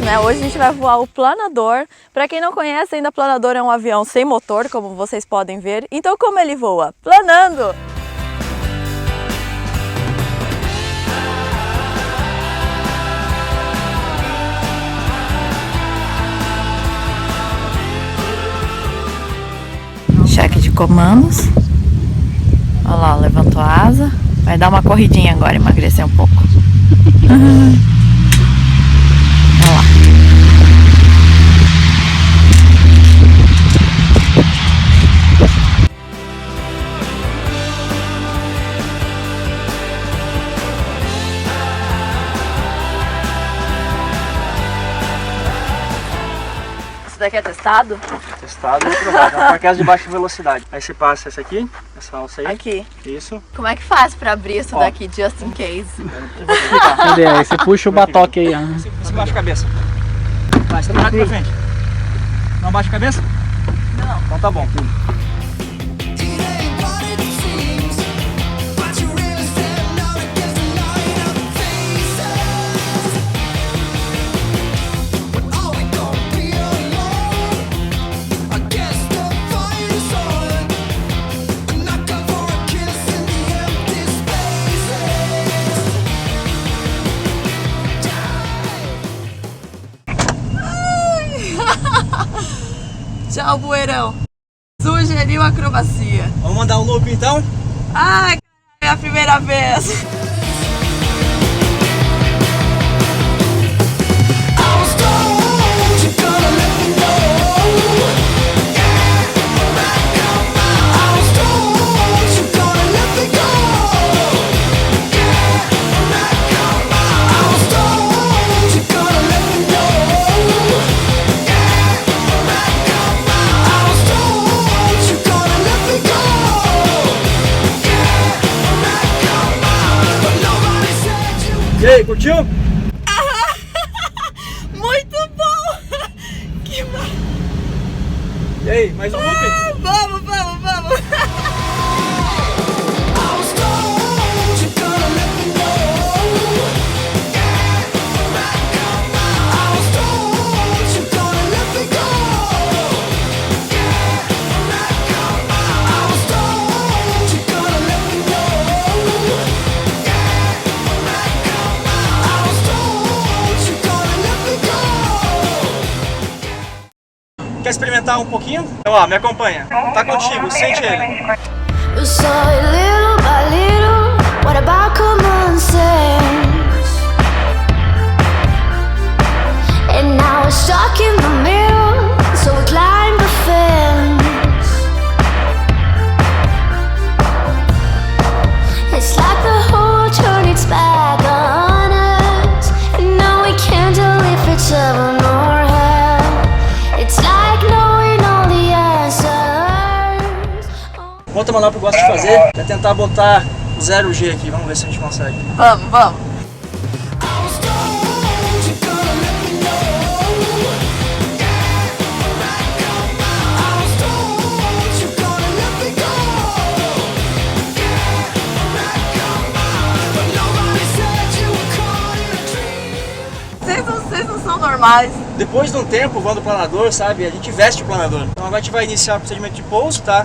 né? Hoje a gente vai voar o planador. Para quem não conhece, ainda planador é um avião sem motor, como vocês podem ver. Então como ele voa? Planando! Cheque de comandos. Olha lá, levantou a asa. Vai dar uma corridinha agora, emagrecer um pouco. Olha lá. Isso daqui é testado? Testado e aprovado. É uma queda de baixa velocidade. Aí você passa essa aqui, essa alça aí. Aqui. Isso. Como é que faz pra abrir isso daqui, just in case? Eu vou explicar. Cadê? Aí você puxa o batoque aí. Você baixa a cabeça. Vai, você tá mais pra frente. Não baixa a cabeça? Não. Então tá bom. Tchau, Bueirão. Sugeriu acrobacia. Vamos mandar um loop então? Ai, é a primeira vez. E aí, curtiu? Muito bom! Que mar... E aí, mais um loop? Vamos, vamos, vamos! Quer experimentar um pouquinho? Então, ó, me acompanha. Tá contigo, sente ele. You saw it little by little. What about common sense? And now we're stuck in the middle, so we climb the fence. It's like the whole turned its back on us, and now we can't tell if it's heaven or hell. It's like knowing all the answers. Outra manobra que eu gosto de fazer é tentar botar 0G aqui. Vamos ver se a gente consegue. Vamos, vamos! Vocês não são normais. Depois de um tempo voando planador, sabe, a gente veste o planador. Então agora a gente vai iniciar o procedimento de pouso, tá?